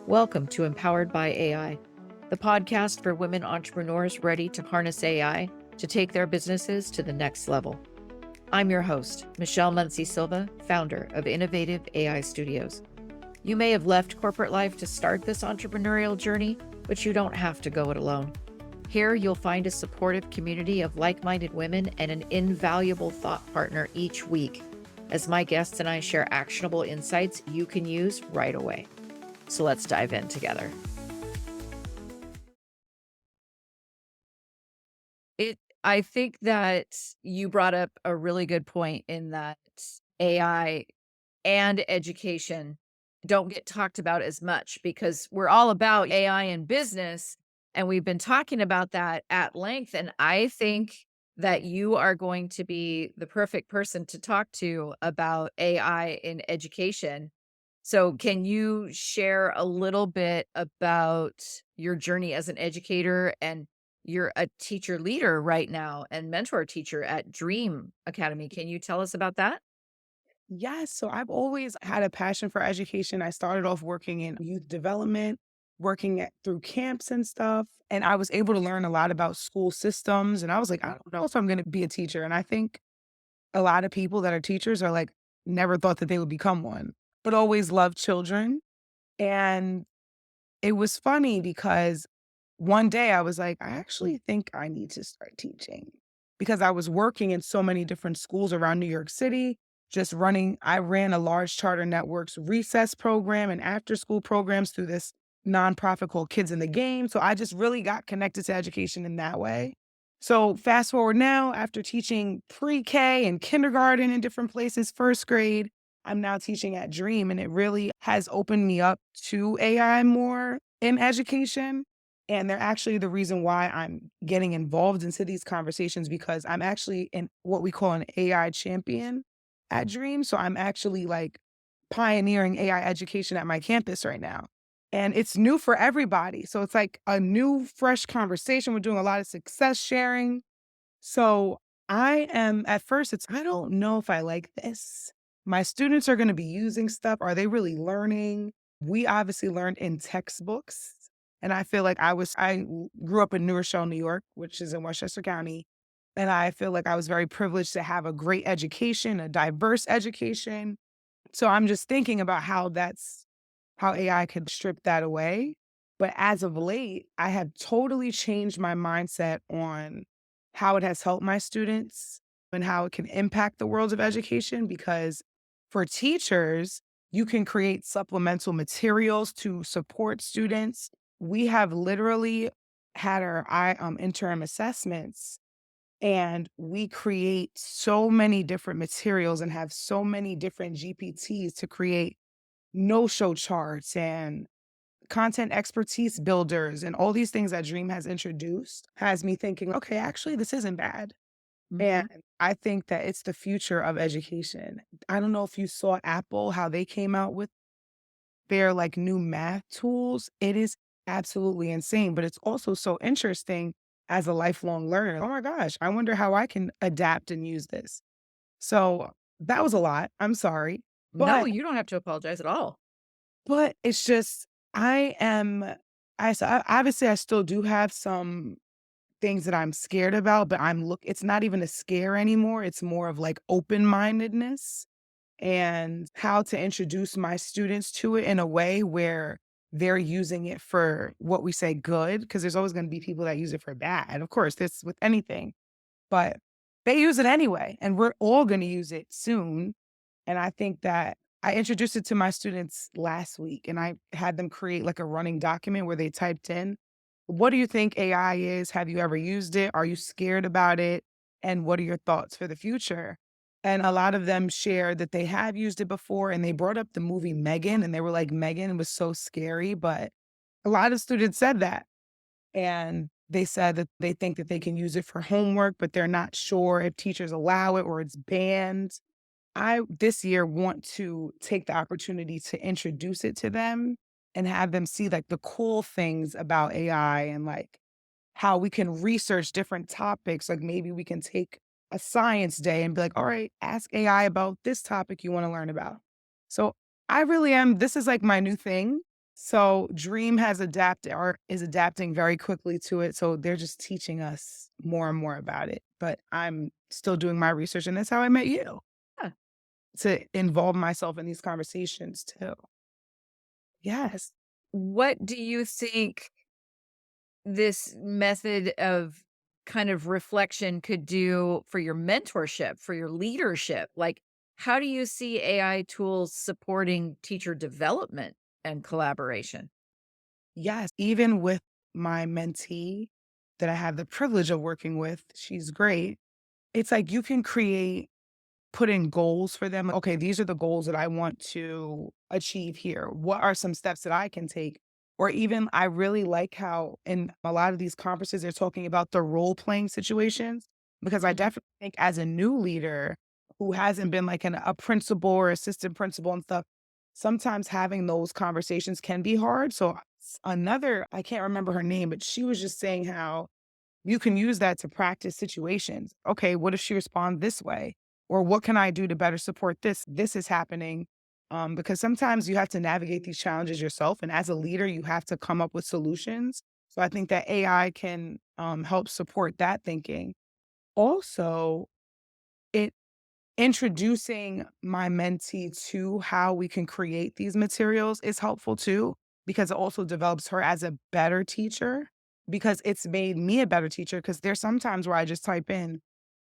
Welcome to Empowered by AI, the podcast for women entrepreneurs ready to harness AI to take their businesses to the next level. I'm your host, Michelle Muncie Silva, founder of Innovative AI Studios. You may have left corporate life to start this entrepreneurial journey, but you don't have to go it alone. Here, you'll find a supportive community of like-minded women and an invaluable thought partner each week, as my guests and I share actionable insights you can use right away. So let's dive in together. I think that you brought up a really good point in that AI and education don't get talked about as much because we're all about AI in business, and we've been talking about that at length. And I think that you are going to be the perfect person to talk to about AI in education. So, can you share a little bit about your journey as an educator? And you're a teacher leader right now and mentor teacher at Dream Academy. Can you tell us about that? Yes, so I've always had a passion for education. I started off working in youth development, through camps and stuff, and I was able to learn a lot about school systems. And I was like, I don't know if I'm going to be a teacher. And I think a lot of people that are teachers are like, never thought that they would become one, but always loved children. And it was funny because one day I was like, I actually think I need to start teaching because I was working in so many different schools around New York City, I ran a large charter network's recess program and after school programs through this nonprofit called Kids in the Game. So I just really got connected to education in that way. So fast forward now, after teaching pre-K and kindergarten in different places, first grade, I'm now teaching at Dream, and it really has opened me up to AI more in education. And they're actually the reason why I'm getting involved into these conversations because I'm actually in what we call an AI champion at Dream. So I'm actually like pioneering AI education at my campus right now. And it's new for everybody. So it's like a new, fresh conversation. We're doing a lot of success sharing. So at first, I don't know if I like this. My students are going to be using stuff. Are they really learning? We obviously learned in textbooks. And I feel like grew up in New Rochelle, New York, which is in Westchester County. And I feel like I was very privileged to have a great education, a diverse education. So I'm just thinking about how AI could strip that away. But as of late, I have totally changed my mindset on how it has helped my students and how it can impact the world of education. Because for teachers, you can create supplemental materials to support students. We have literally had our interim assessments, and we create so many different materials and have so many different GPTs to create no-show charts and content expertise builders and all these things that Dream has introduced has me thinking, okay, actually, this isn't bad. And Mhm. I think that it's the future of education. I don't know if you saw Apple, how they came out with their like new math tools. It is absolutely insane, but it's also so interesting as a lifelong learner. Oh my gosh, I wonder how I can adapt and use this. So that was a lot. I'm sorry. No, But you don't have to apologize at all. But it's just I am obviously, I still do have some things that I'm scared about, but it's not even a scare anymore, it's more of, like, open-mindedness and how to introduce my students to it in a way where they're using it for what we say good, because there's always gonna be people that use it for bad, of course, that's with anything, but they use it anyway, and we're all gonna use it soon. And I think that I introduced it to my students last week, and I had them create like a running document where they typed in, what do you think AI is? Have you ever used it? Are you scared about it? And what are your thoughts for the future? And a lot of them shared that they have used it before, and they brought up the movie Megan, and they were like, Megan was so scary. But a lot of students said that. And they said that they think that they can use it for homework, but they're not sure if teachers allow it or it's banned. I this year want to take the opportunity to introduce it to them and have them see like the cool things about AI and like how we can research different topics. Like maybe we can take a science day and be like, all right, ask AI about this topic you want to learn about. So I really am, this is like my new thing. So Dream has adapted or is adapting very quickly to it. So they're just teaching us more and more about it. But I'm still doing my research, and that's how I met you Yeah. to involve myself in these conversations too. Yes. What do you think this method of kind of reflection could do for your mentorship, for your leadership? Like, how do you see AI tools supporting teacher development and collaboration? Yes. Even with my mentee that I have the privilege of working with, she's great. It's like you can put in goals for them. Okay, these are the goals that I want to achieve here. What are some steps that I can take? Or even, I really like how in a lot of these conferences, they're talking about the role playing situations, because I Mhm. definitely think as a new leader who hasn't been like a principal or assistant principal and stuff, sometimes having those conversations can be hard. So, another, I can't remember her name, but she was just saying how you can use that to practice situations. Okay, what if she responds this way? Or what can I do to better support this? This is happening. Because sometimes you have to navigate these challenges yourself. And as a leader, you have to come up with solutions. So I think that AI can help support that thinking. Also, it introducing my mentee to how we can create these materials is helpful too, because it also develops her as a better teacher, because it's made me a better teacher. Because there's sometimes where I just type in,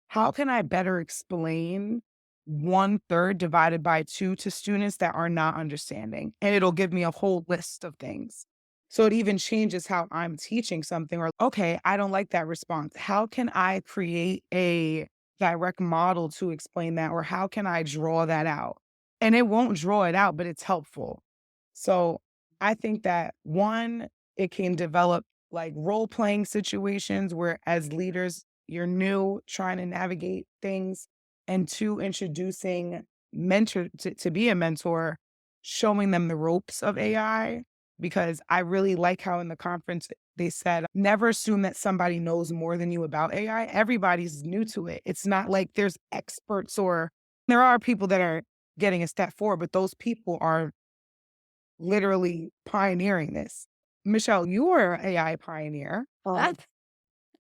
how can I better explain 1/3 divided by 2 to students that are not understanding? And it'll give me a whole list of things. So it even changes how I'm teaching something, or, okay, I don't like that response. How can I create a direct model to explain that? Or how can I draw that out? And it won't draw it out, but it's helpful. So I think that one, it can develop like role playing situations where as leaders, you're new trying to navigate things. And two, introducing to be a mentor, showing them the ropes of AI. Because I really like how in the conference they said, never assume that somebody knows more than you about AI. Everybody's new to it. It's not like there's experts, or there are people that are getting a step forward, but those people are literally pioneering this. Michelle, you are an AI pioneer. That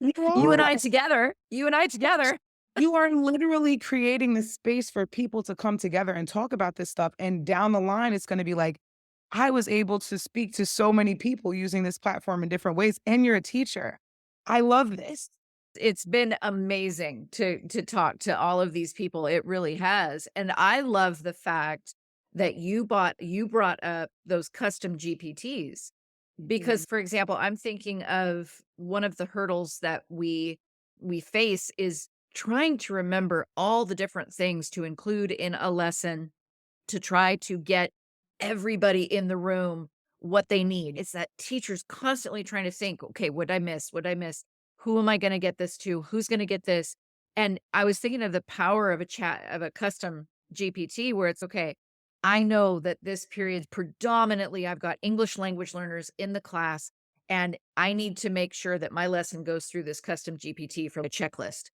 You you and are. I together, you and I together. You are literally creating the space for people to come together and talk about this stuff. And down the line, it's going to be like, I was able to speak to so many people using this platform in different ways. And you're a teacher. I love this. It's been amazing to talk to all of these people, it really has, and I love the fact that you brought up those custom GPTs because, Mhm. for example, I'm thinking of one of the hurdles that we face is trying to remember all the different things to include in a lesson to try to get everybody in the room what they need. It's that teacher's constantly trying to think, okay, what I miss? What I miss? Who am I going to get this to? Who's going to get this? And I was thinking of the power of a chat, of a custom GPT where it's okay. I know that this period predominantly I've got English language learners in the class, and I need to make sure that my lesson goes through this custom GPT for a checklist.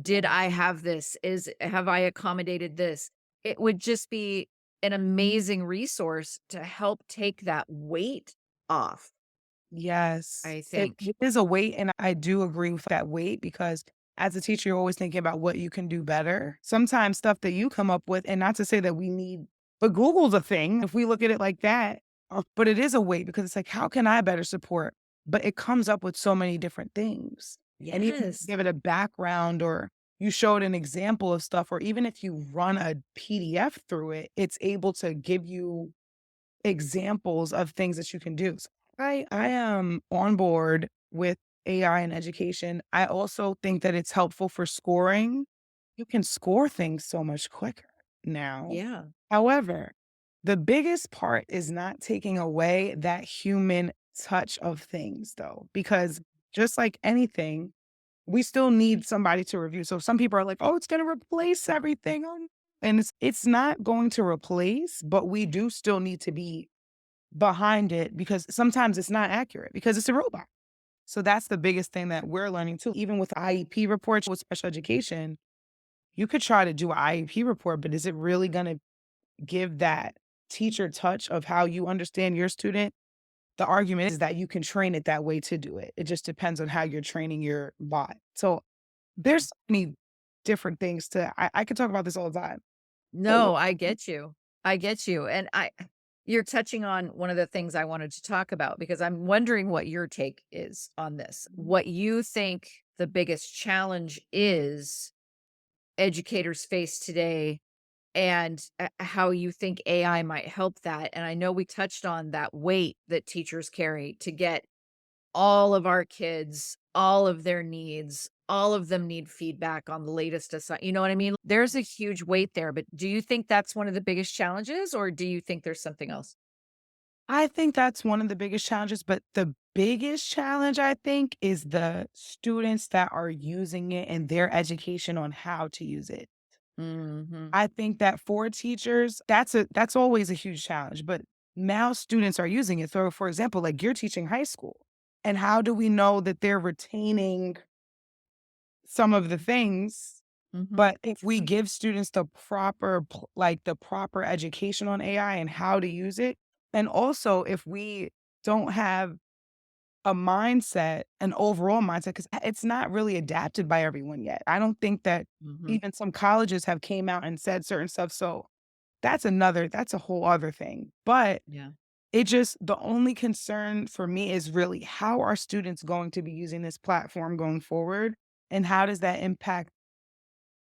Did I have this? Have I accommodated this? It would just be an amazing resource to help take that weight off, Yes, I it think. is a weight, and I do agree with that weight, because as a teacher, you're always thinking about what you can do better. Sometimes stuff that you come up with, and not to say that we need, but Google's a thing if we look at it like that. But it is a weight, because it's like, how can I better support? But it comes up with so many different things. And even if you Yes. give it a background, or you showed an example of stuff, or even if you run a PDF through it, it's able to give you examples of things that you can do. So I am on board with AI in education. I also think that it's helpful for scoring. You can score things so much quicker now. Yeah. However, the biggest part is not taking away that human touch of things, though, because just like anything, we still need somebody to review. So some people are like, "Oh, it's going to replace everything." And it's not going to replace, but we do still need to be behind it, because sometimes it's not accurate because it's a robot. So that's the biggest thing that we're learning too. Even with IEP reports with special education, you could try to do an IEP report, but is it really going to give that teacher touch of how you understand your student? the argument is that you can train it that way to do it. It just depends on how you're training your bot. So there's so many different things I could talk about this all the time. But No, I get you. I get you, and I you're touching on one of the things I wanted to talk about because I'm wondering what your take is on this. What you think the biggest challenge is educators face today and, how you think AI might help that, and I know we touched on that weight that teachers carry to get all of our kids, all of their needs, all of them need feedback on the latest you know what I mean? There's a huge weight there, but do you think that's one of the biggest challenges, or do you think there's something else? I think that's one of the biggest challenges, but the biggest challenge I think is the students that are using it and their education on how to use it. Mhm. I think that for teachers, that's always a huge challenge, but now students are using it. So for example, like you're teaching high school, and how do we know that they're retaining some of the things? Mhm. But if we give students the proper the proper education on AI and how to use it, and also if we don't have a mindset, an overall mindset, because it's not really adapted by everyone yet. I don't think that Mhm. even some colleges have came out and said certain stuff. So that's a whole other thing. But Yeah. it just the only concern for me is really how are students going to be using this platform going forward? And how does that impact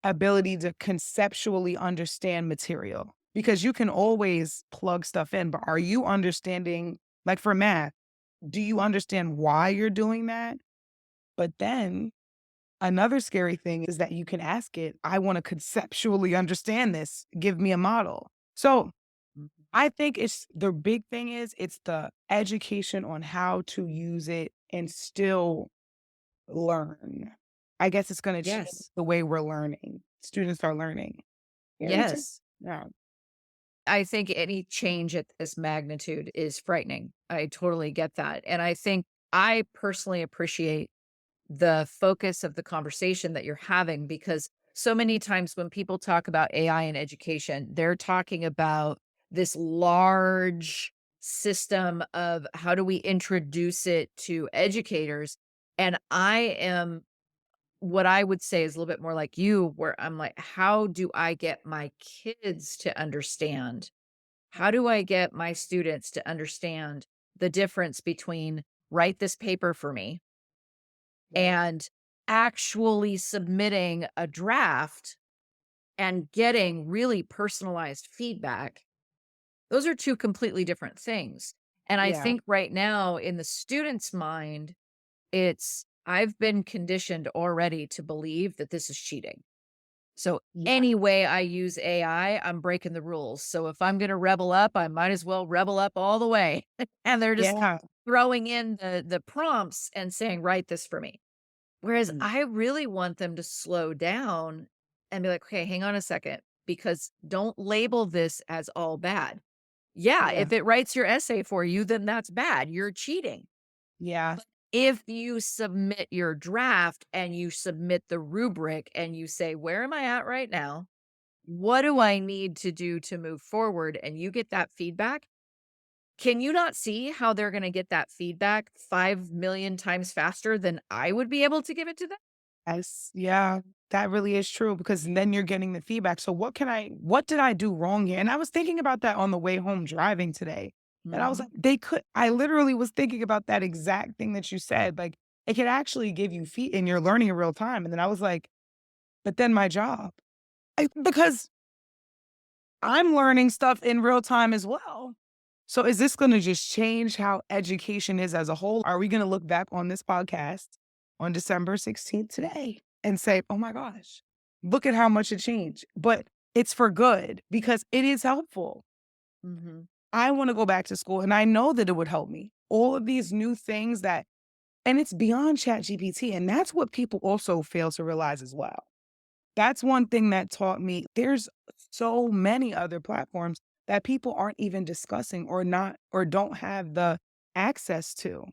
ability to conceptually understand material? Because you can always plug stuff in, but are you understanding, like for math, do you understand why you're doing that? But then another scary thing is that you can ask it, I want to conceptually understand this. Give me a model. So Mhm. I think it's the big thing is it's the education on how to use it and still learn. I guess it's going to change Yes. the way we're learning. Students are learning. Yeah, me too. Yes. Yeah. I think any change at this magnitude is frightening. I totally get that, and I think I personally appreciate the focus of the conversation that you're having because so many times when people talk about AI in education, they're talking about this large system of how do we introduce it to educators. And I am what I would say is a little bit more like you, where I'm like, how do I get my kids to understand? How do I get my students to understand the difference between write this paper for me Right. and actually submitting a draft and getting really personalized feedback, those are 2 completely different things. And I Yeah. think right now in the student's mind, it's I've been conditioned already to believe that this is cheating. So Yeah. any way I use AI, I'm breaking the rules. So if I'm gonna rebel up, I might as well rebel up all the way. And they're just Yeah. throwing in the prompts and saying, "Write this for me." Whereas Mm. I really want them to slow down and be like, "Okay, hang on a second, because don't label this as all bad. Yeah, Yeah. if it writes your essay for you, then that's bad. You're cheating. Yeah. But if you submit your draft and you submit the rubric and you say, 'Where am I at right now? What do I need to do to move forward?' and you get that feedback, can you not see how they're gonna get that feedback 5,000,000 times faster than I would be able to give it to them?" Yes. Yeah. That really is true because then you're getting the feedback. So what did I do wrong here? And I was thinking about that on the way home driving today. And I was Mhm. like, I literally was thinking about that exact thing that you said. Like it could actually give you feed and you're learning in real time. And then I was like, but then my job. Because I'm learning stuff in real time as well. So is this going to just change how education is as a whole? Are we going to look back on this podcast on December 16th today and say, "Oh my gosh, look at how much it changed." But it's for good because it is helpful. Mhm. I want to go back to school and I know that it would help me. All of these new things that and it's beyond chat GPT and that's what people also fail to realize as well. That's one thing that taught me there's so many other platforms that people aren't even discussing or not or don't have the access to.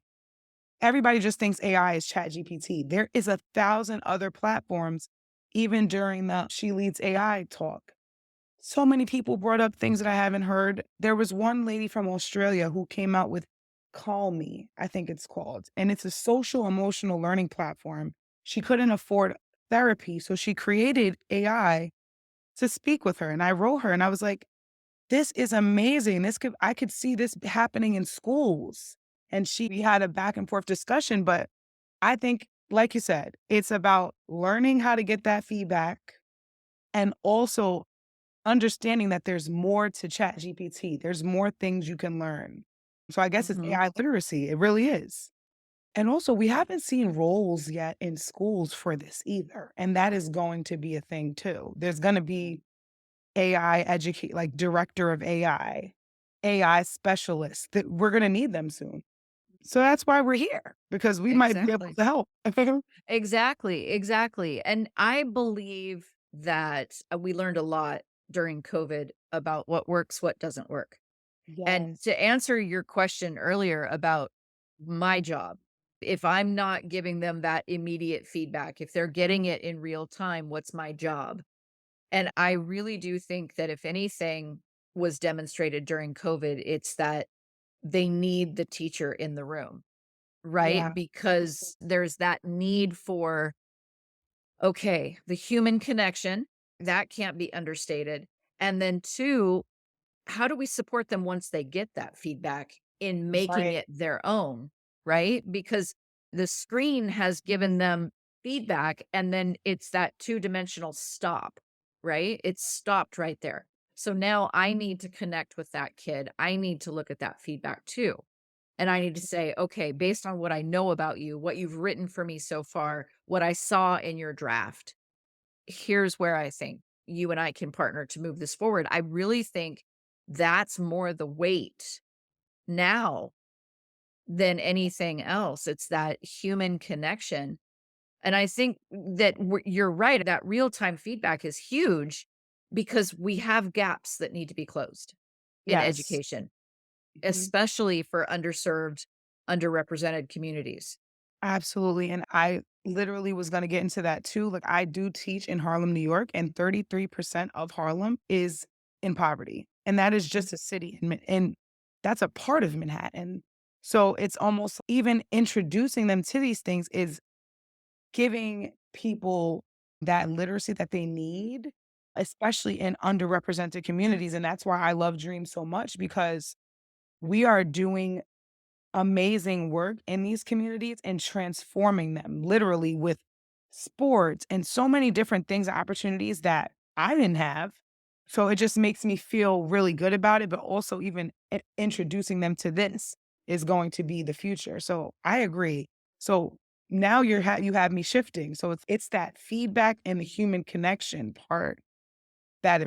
Everybody just thinks AI is ChatGPT. There is 1,000 other platforms even during the She Leads AI talk. So many people brought up things that I haven't heard. There was one lady from Australia who came out with Call Me, I think it's called, and it's a social emotional learning platform. She couldn't afford therapy, so she created AI to speak with her, and I wrote her, and I was like, "This is amazing. I could see this happening in schools." And we had a back and forth discussion, but I think, like you said, it's about learning how to get that feedback and also understanding that there's more to Chat GPT. There's more things you can learn. So I guess it's Mhm. AI literacy. It really is. And also, we haven't seen roles yet in schools for this either. And that is going to be a thing too. There's going to be AI educate, like director of AI specialists that we're going to need them soon. So that's why we're here because we might be able Exactly. to help. Exactly, exactly, and I believe that, we learned a lot during COVID about what works, what doesn't work. And Yes. to answer your question earlier about my job, if I'm not giving them that immediate feedback, if they're getting it in real time, what's my job? And I really do think that if anything was demonstrated during COVID, it's that they need the teacher in the room, right? Yeah. Because there's that need for, okay, the human connection, that can't be understated. And then two, how do we support them once they get that feedback in making Right. it their own, right? Because the screen has given them feedback and then it's that two-dimensional stop, right? It's stopped right there. So now I need to connect with that kid. I need to look at that feedback too. And I need to say, okay, based on what I know about you, what you've written for me so far, what I saw in your draft, here's where I think you and I can partner to move this forward. I really think that's more the weight now than anything else. It's that human connection. And I think that you're right. That real time feedback is huge because we have gaps that need to be closed in Yes. education, Mhm. especially for underserved, underrepresented communities. Absolutely. And I literally was going to get into that too. Like, I do teach in Harlem, New York, and 33% of Harlem is in poverty. And that is just a city. And that's a part of Manhattan. So it's almost even introducing them to these things is giving people that literacy that they need, especially in underrepresented communities. And that's why I love Dream so much because we are doing amazing work in these communities and transforming them literally with sports and so many different things and opportunities that I didn't have. So it just makes me feel really good about it, but also even introducing them to this is going to be the future. So I agree. So now you have me shifting. So it's that feedback and the human connection part that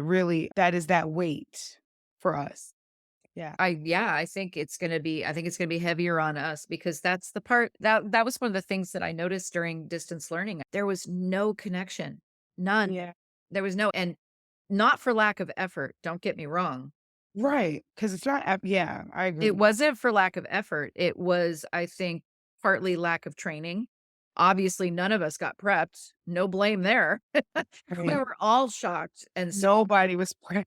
is that weight for us. Yeah. I think it's gonna be heavier on us because that's the part that was one of the things that I noticed during distance learning. There was no connection. None. Yeah. There was no, and not for lack of effort, don't get me wrong. Right, because it's not ap yeah, I It agree. wasn't for lack of effort. It was, I think, partly lack of training. Obviously, none of us got prepped. No blame there. We Right. were all shocked and Nobody was prepped,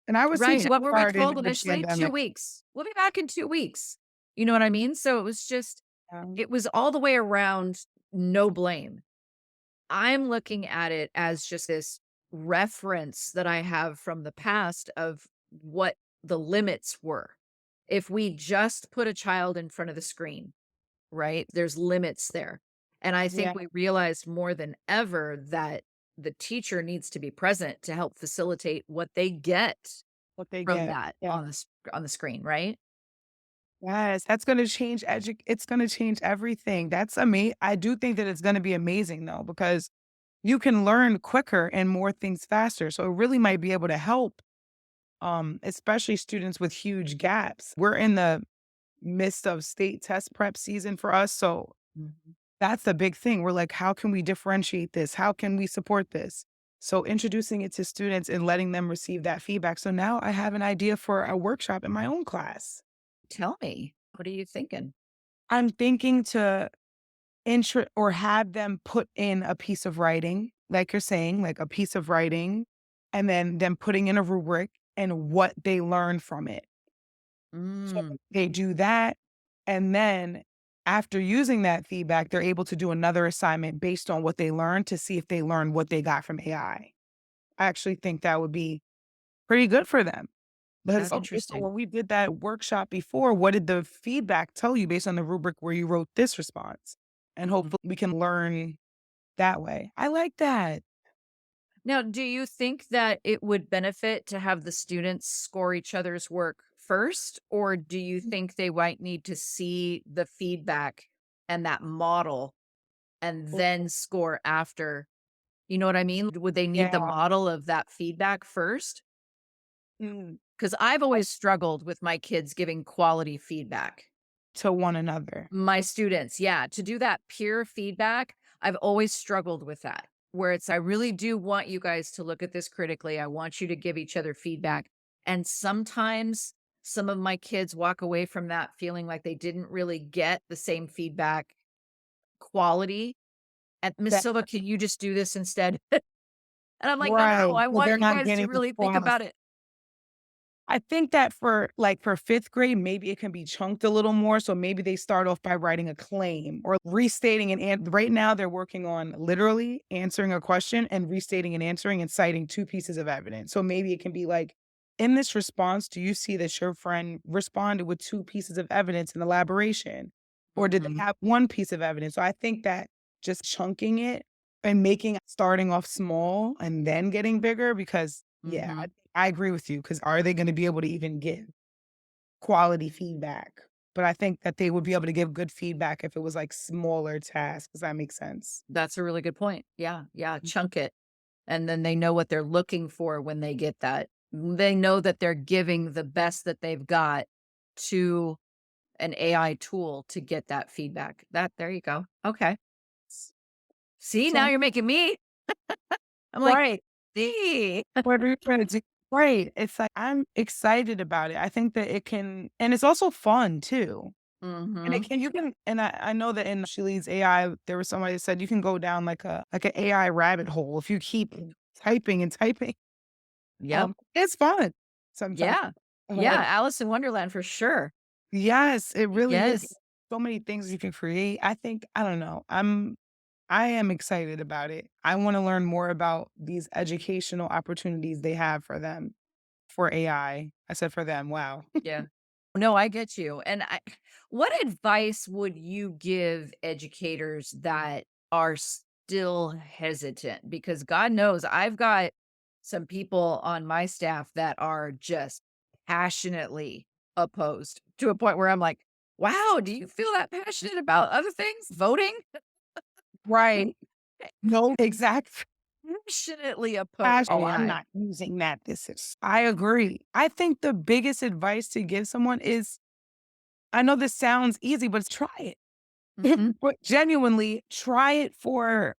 and I was right. teaching What were we kindergarten told in the initially? 2 pandemic. weeks. We'll be back in 2 weeks. You know what I mean? So it was just Um, it was all the way around no blame. I'm looking at it as just this reference that I have from the past of what the limits were. If we just put a child in front of the screen, right? There's limits there. And I yeah, think we realized more than ever that the teacher needs to be present to help facilitate what they get what they from get. that Yeah. on the screen, right? Yes, that's gonna change it's gonna change everything. I do think that it's gonna be amazing though, because you can learn quicker and more things faster, so it really might be able to help, especially students with huge gaps. We're in the midst of state test prep season for us, so Mhm. that's the big thing. We're like, how can we differentiate this? How can we support this? So introducing it to students and letting them receive that feedback. So now I have an idea for a workshop in my own class. Tell me, what are you thinking? I'm thinking to intro or have them put in a piece of writing, like you're saying, like a piece of writing, and then them putting in a rubric and what they learn from it. So Mm, they do that. And then after using that feedback, they're able to do another assignment based on what they learned to see if they learned what they got from AI. I actually think that would be pretty good for them. Because, That's okay, so interesting. when we did that workshop before, what did the feedback tell you based on the rubric where you wrote this response? And Mhm. hopefully we can learn that way. I like that. Now, do you think that it would benefit to have the students score each other's work first, or do you think they might need to see the feedback and that model and then score after? You know what I mean? Would they need the Yeah. model of that feedback first? Mm. Because I've always struggled with my kids giving quality feedback. To one another. My students, yeah, to do that peer feedback, I've always struggled with that, where it's, I really do want you guys to look at this critically. I want you to give each other feedback. And sometimes some of my kids walk away from that feeling like they didn't really get the same feedback quality. And Miss That Silva, can you just do this instead? And I'm like, no, no, right. I So want they're you not guys to getting the really think quality. about it. I think that for like for 5th grade, maybe it can be chunked a little more. So maybe they start off by writing a claim or restating right now they're working on literally answering a question and restating and answering and citing 2 pieces of evidence. So maybe it can be like, in this response, do you see that your friend responded with 2 pieces of evidence and elaboration? Or did they Mhm, have 1 piece of evidence? So I think that just chunking it and making starting off small and then getting bigger because yeah, mhm. I agree with you because are they gonna be able to even give quality feedback? But I think that they would be able to give good feedback if it was, like, smaller tasks. Does that make sense? That's a really good point. Yeah, yeah, chunk it. And then they know what they're looking for when they get that. They know that they're giving the best that they've got to an AI tool to get that feedback. That there you go. Okay. S See, now so you're making me I'm like, right. "See." What are you trying to do? Right. It's like, I'm excited about it. I think that it can and it's also fun too. And it Mhm. can you can and I know that in Shalee's AI, there was somebody that said you can go down like an AI rabbit hole if you keep typing and typing. Yep. It's fun sometimes. Yeah. Uh, Yeah, Alice in Wonderland for sure. yes, it really is. Yes. So many things you can create. I think I don't know. I am excited about it. I wanna learn more about these educational opportunities they have for them for AI. I said for them, wow. Yeah. No, I get you. And what advice would you give educators that are still hesitant? Because God knows I've got some people on my staff that are just passionately opposed to a point where I'm like, wow, do you feel that passionate about other things? Voting? Right. No, exact Passionately opposed Ash oh, I'm AI. not using that. This is I agree. I think the biggest advice to give someone is I know this sounds easy, but try it. Hmm. But genuinely, try it for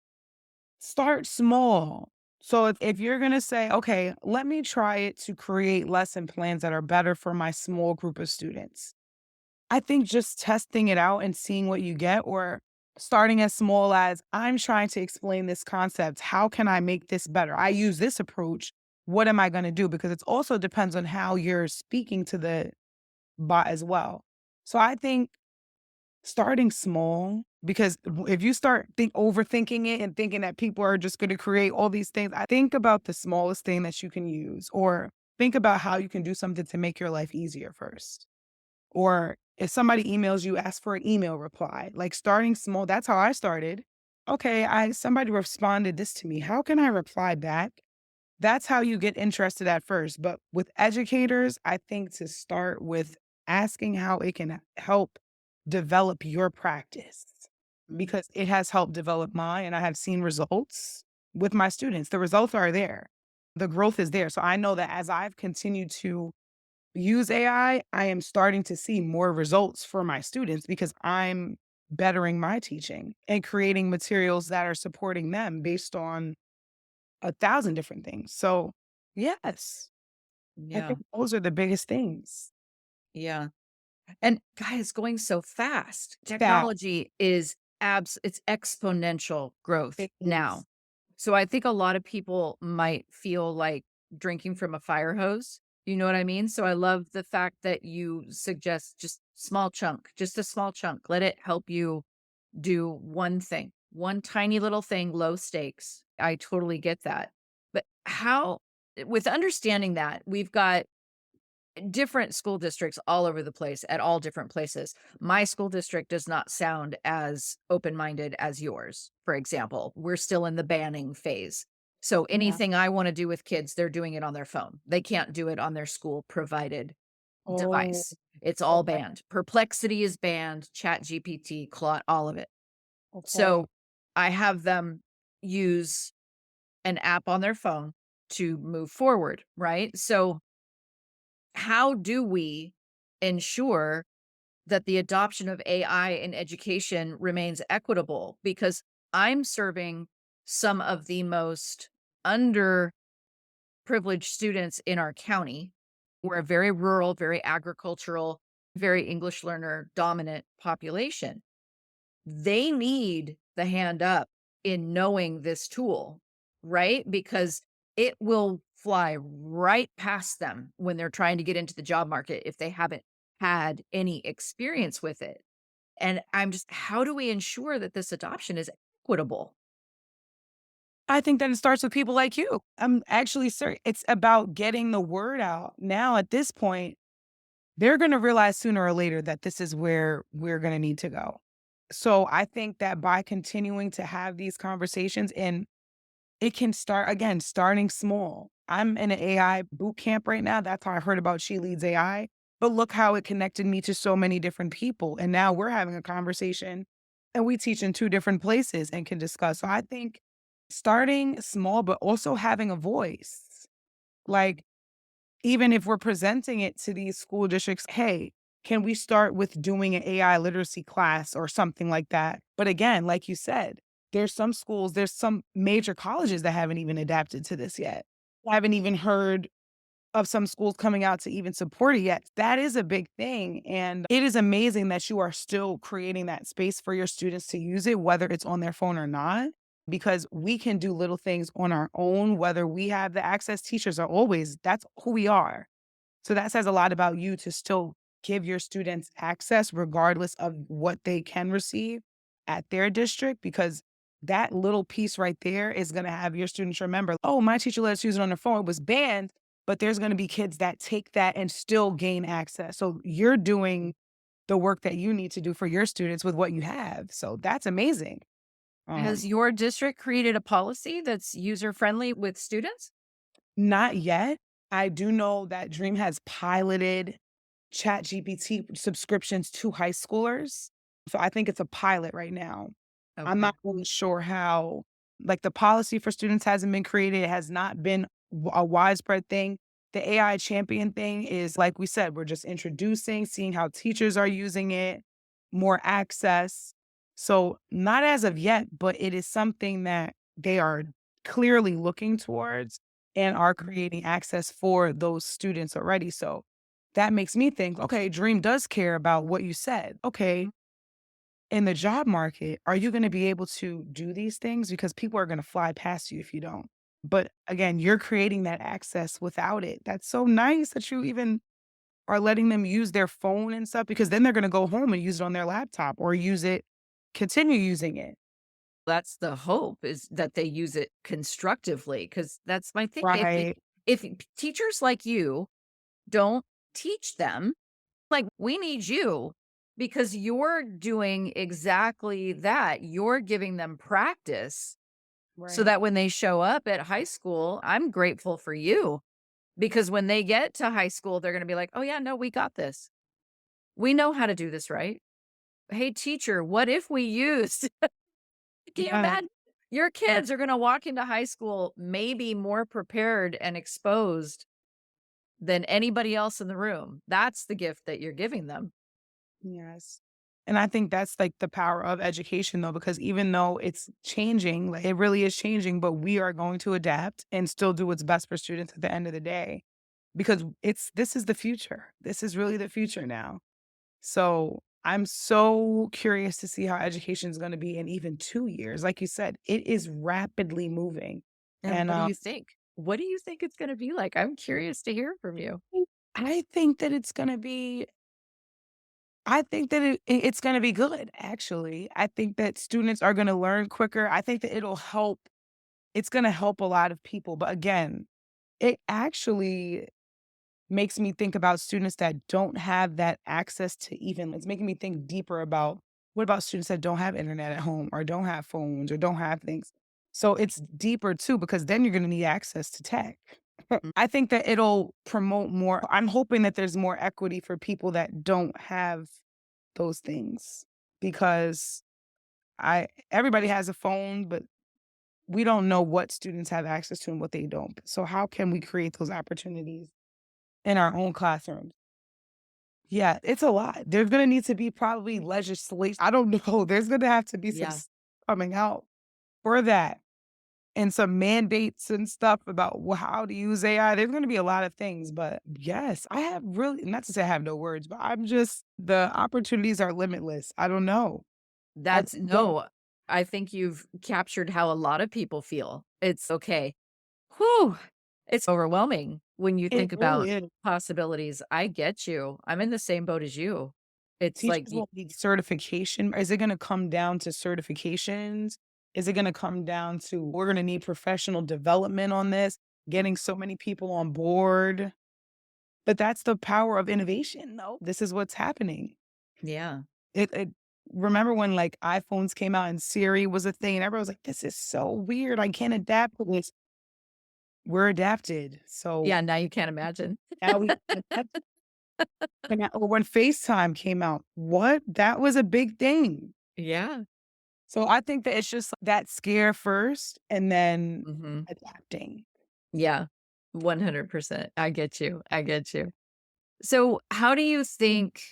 start small. So if you're gonna say, okay, let me try it to create lesson plans that are better for my small group of students. I think just testing it out and seeing what you get, or starting as small as I'm trying to explain this concept. How can I make this better? I use this approach. What am I going to do? Because it also depends on how you're speaking to the bot as well. So I think starting small, because if you start overthinking it and thinking that people are just going to create all these things, I think about the smallest thing that you can use, or think about how you can do something to make your life easier first. Or if somebody emails you, ask for an email reply. Like starting small, that's how I started. Okay, I somebody responded this to me. How can I reply back? That's how you get interested at first. But with educators, I think to start with asking how it can help develop your practice because it has helped develop mine and I have seen results with my students. The results are there. The growth is there. So I know that as I've continued to use I am starting to see more results for my students because I'm bettering my teaching and creating materials that are supporting them based on 1,000 different things. So, yes, I Yeah. think those are the biggest things. Yeah. And guys, it's going so fast. That Technology is it's exponential growth it now. is. So I think a lot of people might feel like drinking from a fire hose. You know what I mean? So I love the fact that you suggest just small chunk, just a small chunk. Let it help you do one thing, one tiny little thing, low stakes. I totally get that. But how, with understanding that, we've got different school districts all over the place at all different places. My school district does not sound as open-minded as yours, for example. We're still in the banning phase. So Yeah. anything I want to do with kids, they're doing it on their phone. They can't do it on their school provided Oh, device. It's all okay, banned. Perplexity is banned, Chat GPT, Claude, all of it. okay. So I have them use an app on their phone to move forward, right? So how do we ensure that the adoption of AI in education remains equitable? Because I'm serving some of the most underprivileged students in our county. We're a very rural, very agricultural, very English learner dominant population. They need the hand up in knowing this tool, right? Because it will fly right past them when they're trying to get into the job market if they haven't had any experience with it. And I'm just, how do we ensure that this adoption is equitable? I think that it starts with people like you. I'm actually serious. It's about getting the word out. Now, at this point, they're gonna realize sooner or later that this is where we're gonna need to go. So, I think that by continuing to have these conversations and it can start again, starting small. I'm in an AI boot camp right now. That's how I heard about She Leads AI. But look how it connected me to so many different people. And now we're having a conversation and we teach in two different places and can discuss. So I think starting small, but also having a voice. Like, even if we're presenting it to these school districts, hey, can we start with doing an AI literacy class or something like that? But again, like you said, there's some schools, there's some major colleges that haven't even adapted to this yet. I haven't even heard of some schools coming out to even support it yet. That is a big thing. And it is amazing that you are still creating that space for your students to use it, whether it's on their phone or not, because we can do little things on our own, whether we have the access. Teachers are always, that's who we are. So that says a lot about you to still give your students access regardless of what they can receive at their district, because that little piece right there is going to have your students remember, oh, my teacher let us use it on their phone. It was banned, but there's going to be kids that take that and still gain access. So you're doing the work that you need to do for your students with what you have. So that's amazing. Has Um, your district created a policy that's user friendly with students? Not yet. I do know that Dream has piloted ChatGPT subscriptions to high schoolers. So I think it's a pilot right now. I'm Okay. not really sure how, like, the policy for students hasn't been created. It has not been a widespread thing. The AI champion thing is, like we said, we're just introducing, seeing how teachers are using it, more access. So, not as of yet, but it is something that they are clearly looking towards and are creating access for those students already. So, that makes me think, okay, Dream does care about what you said. Okay, in the job market, are you gonna be able to do these things? Because people are gonna fly past you if you don't. But again, you're creating that access without it. That's so nice that you even are letting them use their phone and stuff, because then they're gonna go home and use it on their laptop or use it, continue using it. That's the hope, is that they use it constructively, because that's my thing. Right. If teachers like you don't teach them, like, we need you because you're doing exactly that. You're giving them practice so Right. that when they show up at high school, I'm grateful for you, because when they get to high school, they're going to be like, oh, yeah, no, we got this. We know how to do this, right? Hey, teacher, what if we used? Can you Yeah. imagine? Your kids are going to walk into high school maybe more prepared and exposed than anybody else in the room. That's the gift that you're giving them. Yes. And I think that's like the power of education though, because even though it's changing, like it really is changing, but we are going to adapt and still do what's best for students at the end of the day. Because this is the future. This is really the future now. So I'm so curious to see how education is going to be in even 2 years. Like you said, it is rapidly moving. And And what do you think? What do you think it's gonna be like? I'm curious to hear from you. I think that it's gonna be I think that it's gonna be good, actually. I think that students are gonna learn quicker. I think that it's gonna help a lot of people, but again, it actually makes me think about students that don't have that access to even it's making me think deeper about what about students that don't have internet at home or don't have phones or don't have things. So it's deeper too, because then you're gonna need access to tech. Mm. I think that it'll promote more. I'm hoping that there's more equity for people that don't have those things because I everybody has a phone, but we don't know what students have access to and what they don't. So how can we create those opportunities in our own classrooms? Yeah, it's a lot. There's gonna need to be probably legislation. I don't know. There's gonna have to be some Yeah. coming out for that and some mandates and stuff about how to use AI. There's gonna be a lot of things, but yes, I have really not to say I have no words, but I'm just the opportunities are limitless. I don't know. I That's don't. no, I think you've captured how a lot of people feel. It's okay. Whew. It's overwhelming when you It think about really is. possibilities. I get you. I'm in the same boat as you. It's like Teachers will need certification. Is it gonna come down to certifications? Is it gonna come down to we're gonna need professional development on this, getting so many people on board? But that's the power of innovation, though. This is what's happening. yeah. It remember when, like, iPhones came out and Siri was a thing, and everyone was like, "This is so weird. I can't adapt to this." We're adapted. So Yeah, now you can't imagine. now we or when FaceTime came out, what? That was a big thing. Yeah. So I think that it's just that scare first and then Mhm. adapting. Yeah. 100%. I get you. I get you. So, how do you think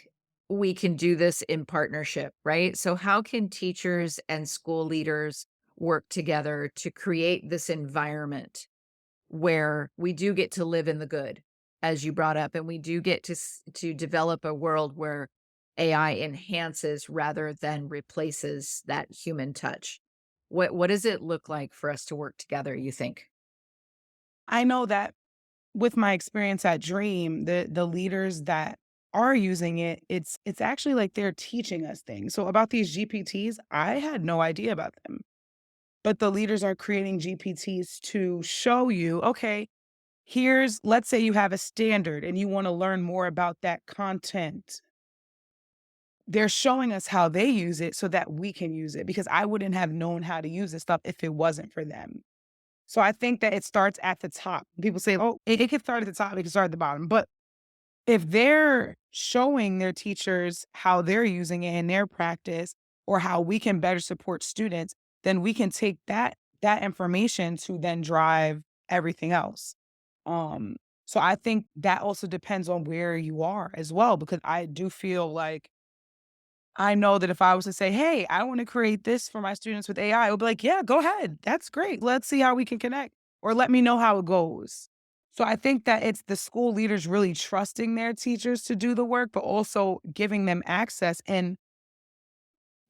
we can do this in partnership, right? So, how can teachers and school leaders work together to create this environment where we do get to live in the good, as you brought up, and we do get to develop a world where AI enhances rather than replaces that human touch? What does it look like for us to work together, you think? I know that with my experience at Dream, the leaders that are using it, it's actually like they're teaching us things. So about these GPTs, I had no idea about them. But the leaders are creating GPTs to show you, okay, here's let's say you have a standard and you want to learn more about that content. They're showing us how they use it so that we can use it because I wouldn't have known how to use this stuff if it wasn't for them. So I think that it starts at the top. People say, "Oh, it can start at the top, it can start at the bottom." But if they're showing their teachers how they're using it in their practice or how we can better support students, then we can take that information to then drive everything else. Um, so I think that also depends on where you are as well, because I do feel like I know that if I was to say, "Hey, I want to create this for my students with AI," it would be like, "Yeah, go ahead. That's great. Let's see how we can connect or let me know how it goes." So I think that it's the school leaders really trusting their teachers to do the work, but also giving them access and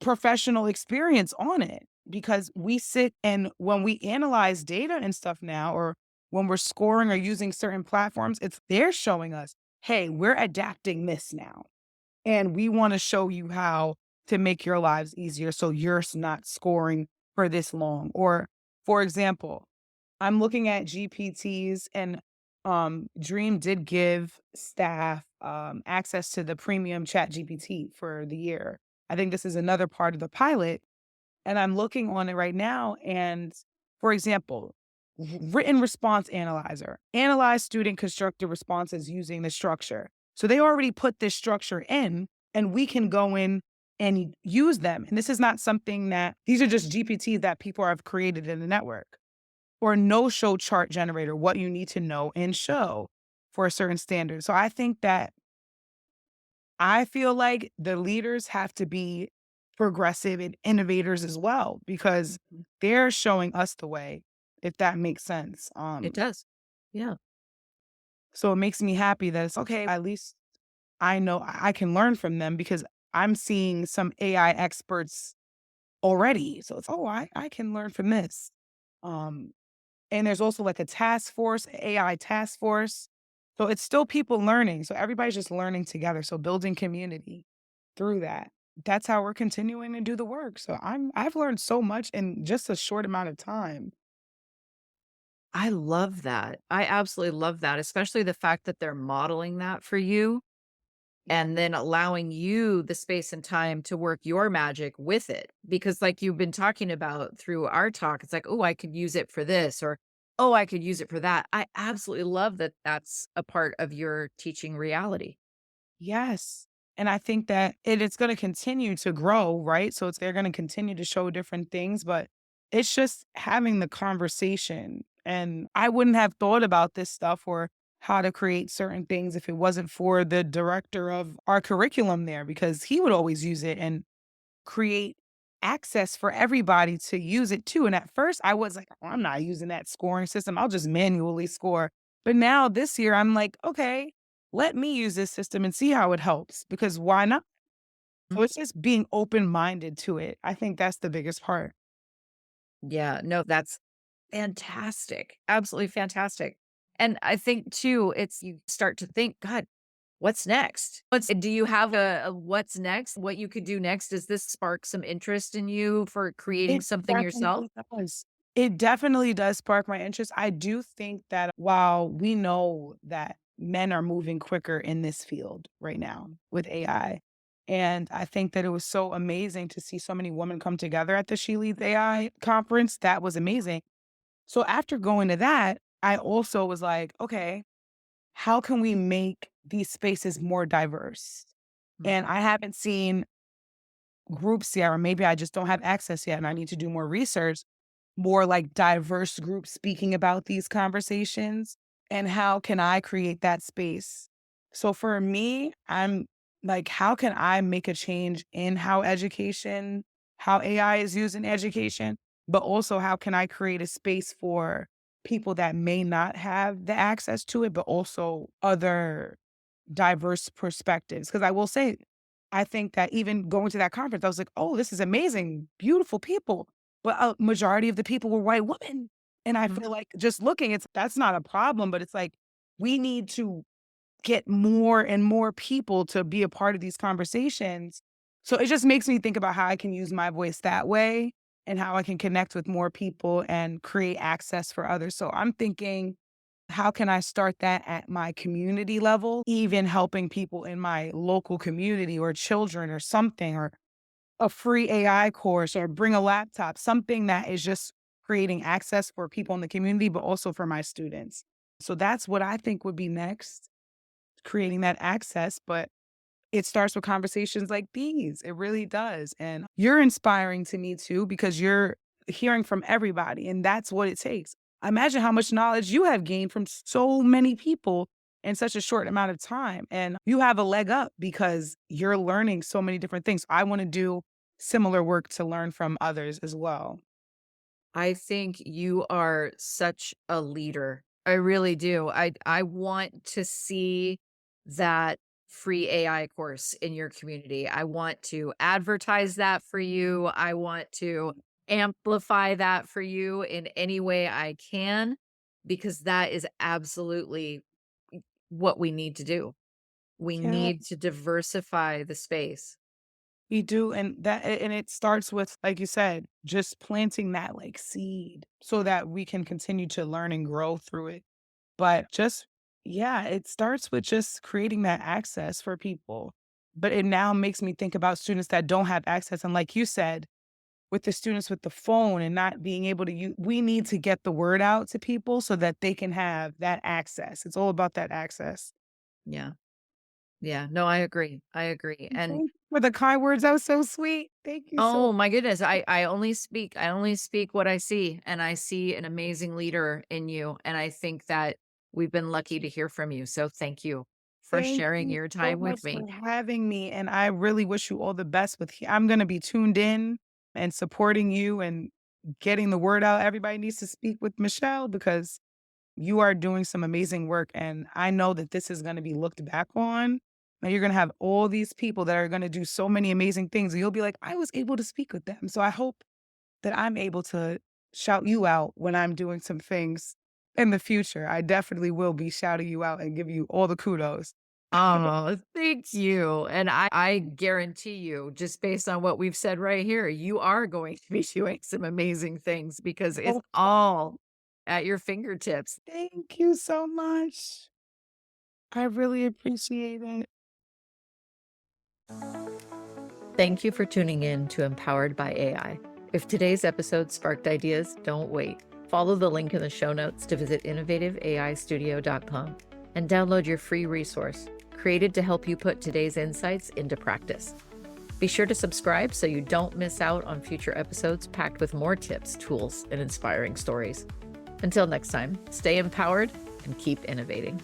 professional experience on it. Because we sit and when we analyze data and stuff now, or when we're scoring or using certain platforms, it's they're showing us, hey, we're adapting this now. And we want to show you how to make your lives easier so you're not scoring for this long. Or, for example, I'm looking at GPTs and Dream did give staff access to the premium chat GPT for the year. I think this is another part of the pilot and I'm looking on it right now. And for example, written response analyzer, analyze student constructed responses using the structure. So they already put this structure in, and we can go in and use them. And this is not something that these are just GPTs that people have created in the network or no show chart generator, what you need to know and show for a certain standard. So I think that I feel like the leaders have to be progressive and innovators as well because Mhm. they're showing us the way, if that makes sense. It does. Yeah. So it makes me happy that it's okay. At least I know I can learn from them because I'm seeing some AI experts already. So it's, oh, I can learn from this. Um, and there's also like a task force, AI task force So it's still people learning. So everybody's just learning together. So building community through that. That's how we're continuing to do the work. So I've learned so much in just a short amount of time. I love that. I absolutely love that, especially the fact that they're modeling that for you and then allowing you the space and time to work your magic with it. Because, like you've been talking about through our talk, it's like, oh, I could use it for this, or oh, I could use it for that. I absolutely love that that's a part of your teaching reality. Yes. And I think that it's going to continue to grow, right? So they're going to continue to show different things, but it's just having the conversation. And I wouldn't have thought about this stuff or how to create certain things if it wasn't for the director of our curriculum there, because he would always use it and create access for everybody to use it too. And at first I was like, "Oh, I'm not using that scoring system. I'll just manually score." But now this year I'm like, okay, let me use this system and see how it helps, because why not? So Mhm. it's just being open minded to it. I think that's the biggest part. Yeah, no, that's fantastic. Absolutely fantastic. And I think too, it's you start to think, God, what's next? Do you have a what's next? What you could do next? Does this spark some interest in you for creating It something yourself? definitely does. It definitely does spark my interest. I do think that while we know that men are moving quicker in this field right now with AI, and I think that it was so amazing to see so many women come together at the She Leads AI conference. That was amazing. So after going to that, I also was like, okay, how can we make these spaces more diverse? Mm, And I haven't seen groups yet, or maybe I just don't have access yet and I need to do more research, more like diverse groups speaking about these conversations. And how can I create that space? So for me, I'm like, how can I make a change in how AI is used in education, but also how can I create a space for people that may not have the access to it, but also other diverse perspectives? Because I will say, I think that even going to that conference, I was like, "Oh, this is amazing, beautiful people," but a majority of the people were white women, and I mm, feel like just looking, it's that's not a problem, but it's like, we need to get more and more people to be a part of these conversations. So it just makes me think about how I can use my voice that way and how I can connect with more people and create access for others. So I'm thinking, how can I start that at my community level, even helping people in my local community or children or something, or a free AI course, or bring a laptop, something that is just creating access for people in the community, but also for my students. So that's what I think would be next, creating that access. But it starts with conversations like these. It really does. And you're inspiring to me too, because you're hearing from everybody, and that's what it takes. Imagine how much knowledge you have gained from so many people in such a short amount of time. And you have a leg up because you're learning so many different things. I want to do similar work to learn from others as well. I think you are such a leader. I really do. I want to see that free AI course in your community. I want to advertise that for you. I want to amplify that for you in any way I can because that is absolutely what we need to do. We Yeah. need to diversify the space. We do, and and it starts with, like you said, just planting that like seed so that we can continue to learn and grow through it. But just yeah, it starts with just creating that access for people. But it now makes me think about students that don't have access, and like you said, with the students with the phone and not being able to use, we need to get the word out to people so that they can have that access. It's all about that access. Yeah. Yeah. No, I agree. I agree. And Thank you for the kind words. That was so sweet. Thank you so oh my goodness, I only speak what I see, and I see an amazing leader in you, and I think that we've been lucky to hear from you, so thank you for Thank sharing you your so time much with me. for having me, and I really wish you all the best with I'm gonna be tuned in and supporting you and getting the word out. Everybody needs to speak with Michelle because you are doing some amazing work, and I know that this is gonna be looked back on, and you're gonna have all these people that are gonna do so many amazing things, and you'll be like, "I was able to speak with them." So I hope that I'm able to shout you out when I'm doing some things. in the future, I definitely will be shouting you out and giving you all the kudos. Oh, thank you. And I guarantee you, just based on what we've said right here, you are going to be doing some amazing things because it's Oh, all at your fingertips. thank you so much. I really appreciate it. Thank you for tuning in to Empowered by AI. If today's episode sparked ideas, don't wait. Follow the link in the show notes to visit innovativeaistudio.com and download your free resource, created to help you put today's insights into practice. Be sure to subscribe so you don't miss out on future episodes packed with more tips, tools, and inspiring stories. Until next time, stay empowered and keep innovating.